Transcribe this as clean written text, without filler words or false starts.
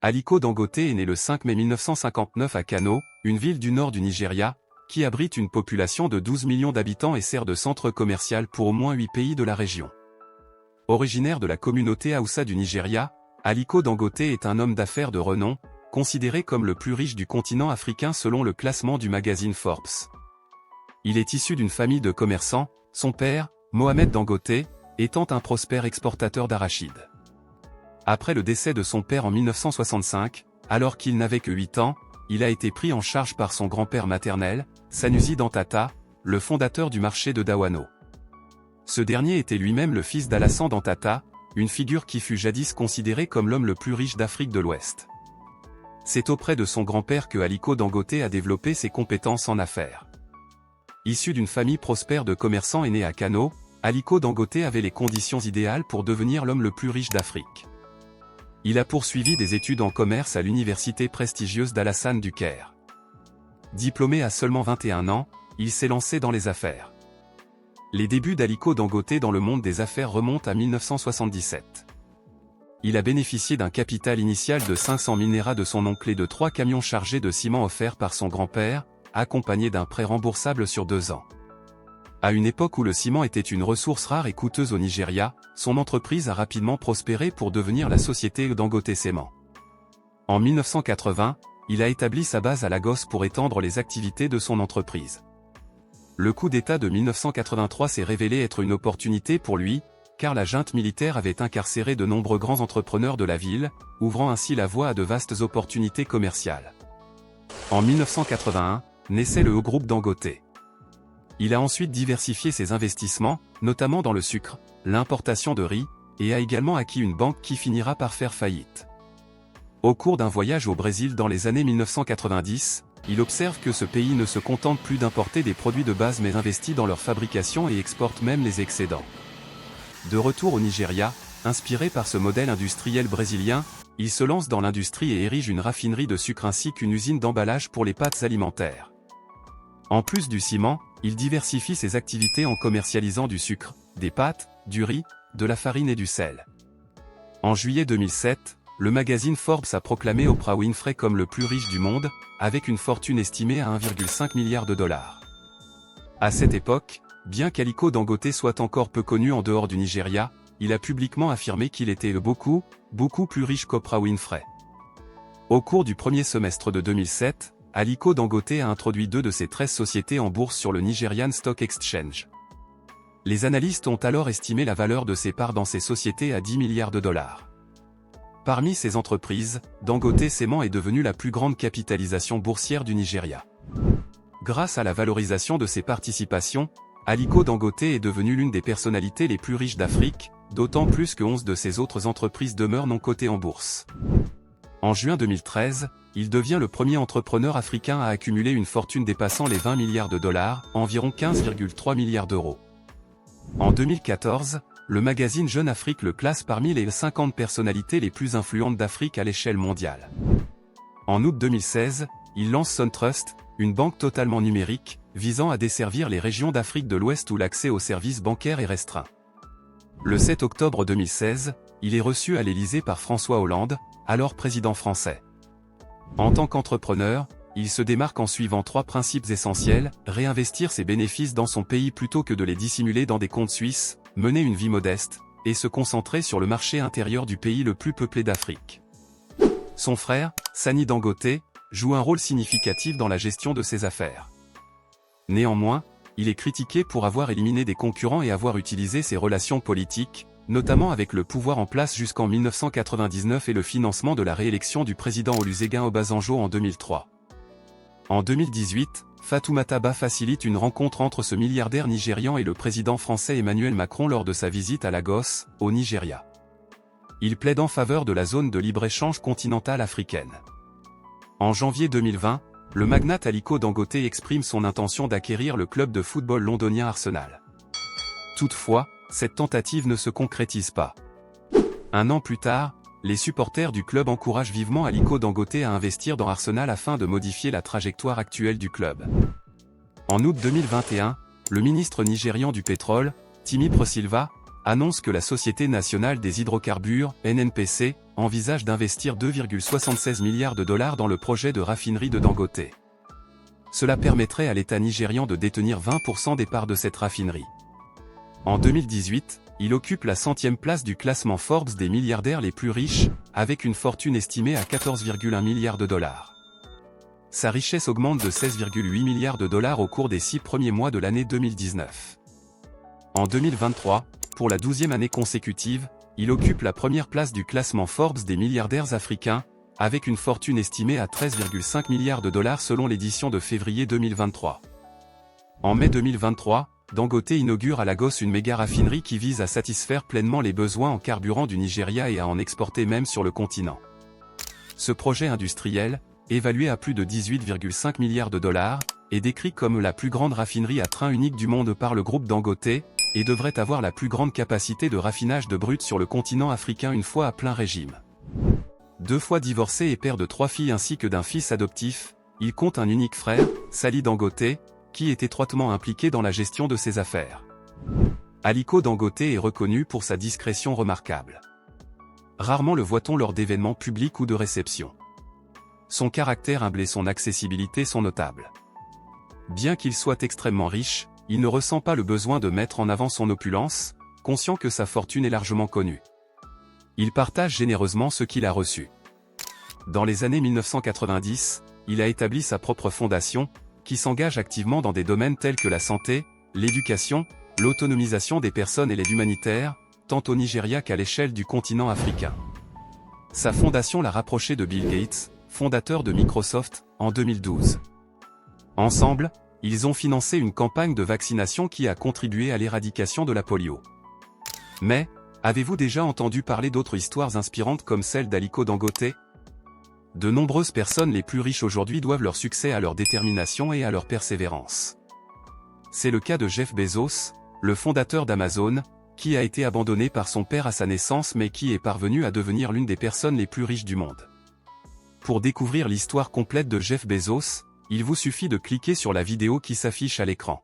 Aliko Dangote est né le 5 mai 1959 à Kano, une ville du nord du Nigeria, qui abrite une population de 12 millions d'habitants et sert de centre commercial pour au moins 8 pays de la région. Originaire de la communauté Hausa du Nigeria, Aliko Dangote est un homme d'affaires de renom, considéré comme le plus riche du continent africain selon le classement du magazine Forbes. Il est issu d'une famille de commerçants, son père, Mohamed Dangote, étant un prospère exportateur d'arachides. Après le décès de son père en 1965, alors qu'il n'avait que 8 ans, il a été pris en charge par son grand-père maternel, Sanusi Dantata, le fondateur du marché de Dawano. Ce dernier était lui-même le fils d'Alassane Dantata, une figure qui fut jadis considérée comme l'homme le plus riche d'Afrique de l'Ouest. C'est auprès de son grand-père que Aliko Dangote a développé ses compétences en affaires. Issu d'une famille prospère de commerçants et né à Kano, Aliko Dangote avait les conditions idéales pour devenir l'homme le plus riche d'Afrique. Il a poursuivi des études en commerce à l'université prestigieuse d'Alassane du Caire. Diplômé à seulement 21 ans, il s'est lancé dans les affaires. Les débuts d'Aliko Dangote dans le monde des affaires remontent à 1977. Il a bénéficié d'un capital initial de 500 000 naira de son oncle et de 3 camions chargés de ciment offerts par son grand-père, accompagné d'un prêt remboursable sur 2 ans. À une époque où le ciment était une ressource rare et coûteuse au Nigeria, son entreprise a rapidement prospéré pour devenir la société Dangote Cement. En 1980, il a établi sa base à Lagos pour étendre les activités de son entreprise. Le coup d'État de 1983 s'est révélé être une opportunité pour lui, car la junte militaire avait incarcéré de nombreux grands entrepreneurs de la ville, ouvrant ainsi la voie à de vastes opportunités commerciales. En 1981, naissait le groupe Dangote. Il a ensuite diversifié ses investissements, notamment dans le sucre, l'importation de riz, et a également acquis une banque qui finira par faire faillite. Au cours d'un voyage au Brésil dans les années 1990, il observe que ce pays ne se contente plus d'importer des produits de base mais investit dans leur fabrication et exporte même les excédents. De retour au Nigeria, inspiré par ce modèle industriel brésilien, il se lance dans l'industrie et érige une raffinerie de sucre ainsi qu'une usine d'emballage pour les pâtes alimentaires. En plus du ciment, il diversifie ses activités en commercialisant du sucre, des pâtes, du riz, de la farine et du sel. En juillet 2007, le magazine Forbes a proclamé Oprah Winfrey comme le plus riche du monde, avec une fortune estimée à 1,5 milliard de dollars. À cette époque, bien qu'Aliko Dangote soit encore peu connu en dehors du Nigeria, il a publiquement affirmé qu'il était beaucoup plus riche qu'Oprah Winfrey. Au cours du premier semestre de 2007, Aliko Dangote a introduit 2 de ses 13 sociétés en bourse sur le Nigerian Stock Exchange. Les analystes ont alors estimé la valeur de ses parts dans ces sociétés à 10 milliards de dollars. Parmi ces entreprises, Dangote Cement est devenue la plus grande capitalisation boursière du Nigeria. Grâce à la valorisation de ses participations, Aliko Dangote est devenu l'une des personnalités les plus riches d'Afrique, d'autant plus que 11 de ses autres entreprises demeurent non cotées en bourse. En juin 2013, il devient le premier entrepreneur africain à accumuler une fortune dépassant les 20 milliards de dollars, environ 15,3 milliards d'euros. En 2014, le magazine Jeune Afrique le classe parmi les 50 personnalités les plus influentes d'Afrique à l'échelle mondiale. En août 2016, il lance SunTrust, une banque totalement numérique, visant à desservir les régions d'Afrique de l'Ouest où l'accès aux services bancaires est restreint. Le 7 octobre 2016, il est reçu à l'Élysée par François Hollande, alors président français. En tant qu'entrepreneur, il se démarque en suivant 3 principes essentiels: réinvestir ses bénéfices dans son pays plutôt que de les dissimuler dans des comptes suisses, mener une vie modeste, et se concentrer sur le marché intérieur du pays le plus peuplé d'Afrique. Son frère, Sani Dangote, joue un rôle significatif dans la gestion de ses affaires. Néanmoins, il est critiqué pour avoir éliminé des concurrents et avoir utilisé ses relations politiques, notamment avec le pouvoir en place jusqu'en 1999 et le financement de la réélection du président Olusegun Obasanjo en 2003. En 2018, Fatoumata Bah facilite une rencontre entre ce milliardaire nigérian et le président français Emmanuel Macron lors de sa visite à Lagos, au Nigeria. Il plaide en faveur de la zone de libre-échange continentale africaine. En janvier 2020, le magnate Aliko Dangote exprime son intention d'acquérir le club de football londonien Arsenal. Toutefois, cette tentative ne se concrétise pas. Un an plus tard, les supporters du club encouragent vivement Aliko Dangote à investir dans Arsenal afin de modifier la trajectoire actuelle du club. En août 2021, le ministre nigérian du pétrole, Timi Prosilva, annonce que la Société nationale des hydrocarbures, NNPC, envisage d'investir 2,76 milliards de dollars dans le projet de raffinerie de Dangote. Cela permettrait à l'État nigérian de détenir 20% des parts de cette raffinerie. En 2018, il occupe la 100e place du classement Forbes des milliardaires les plus riches, avec une fortune estimée à 14,1 milliards de dollars. Sa richesse augmente de 16,8 milliards de dollars au cours des 6 premiers mois de l'année 2019. En 2023, pour la 12e année consécutive, il occupe la première place du classement Forbes des milliardaires africains, avec une fortune estimée à 13,5 milliards de dollars selon l'édition de février 2023. En mai 2023, Dangote inaugure à Lagos une méga raffinerie qui vise à satisfaire pleinement les besoins en carburant du Nigeria et à en exporter même sur le continent. Ce projet industriel, évalué à plus de 18,5 milliards de dollars, est décrit comme la plus grande raffinerie à train unique du monde par le groupe Dangote, et devrait avoir la plus grande capacité de raffinage de brut sur le continent africain une fois à plein régime. 2 fois divorcé et père de 3 filles ainsi que d'un fils adoptif, il compte un unique frère, Sally Dangote, qui est étroitement impliqué dans la gestion de ses affaires. Aliko Dangote est reconnu pour sa discrétion remarquable. Rarement le voit-on lors d'événements publics ou de réceptions. Son caractère humble et son accessibilité sont notables. Bien qu'il soit extrêmement riche, il ne ressent pas le besoin de mettre en avant son opulence, conscient que sa fortune est largement connue. Il partage généreusement ce qu'il a reçu. Dans les années 1990, il a établi sa propre fondation, qui s'engage activement dans des domaines tels que la santé, l'éducation, l'autonomisation des personnes et l'aide humanitaire, tant au Nigeria qu'à l'échelle du continent africain. Sa fondation l'a rapproché de Bill Gates, fondateur de Microsoft, en 2012. Ensemble, ils ont financé une campagne de vaccination qui a contribué à l'éradication de la polio. Mais, avez-vous déjà entendu parler d'autres histoires inspirantes comme celle d'Aliko Dangote? De nombreuses personnes les plus riches aujourd'hui doivent leur succès à leur détermination et à leur persévérance. C'est le cas de Jeff Bezos, le fondateur d'Amazon, qui a été abandonné par son père à sa naissance mais qui est parvenu à devenir l'une des personnes les plus riches du monde. Pour découvrir l'histoire complète de Jeff Bezos, il vous suffit de cliquer sur la vidéo qui s'affiche à l'écran.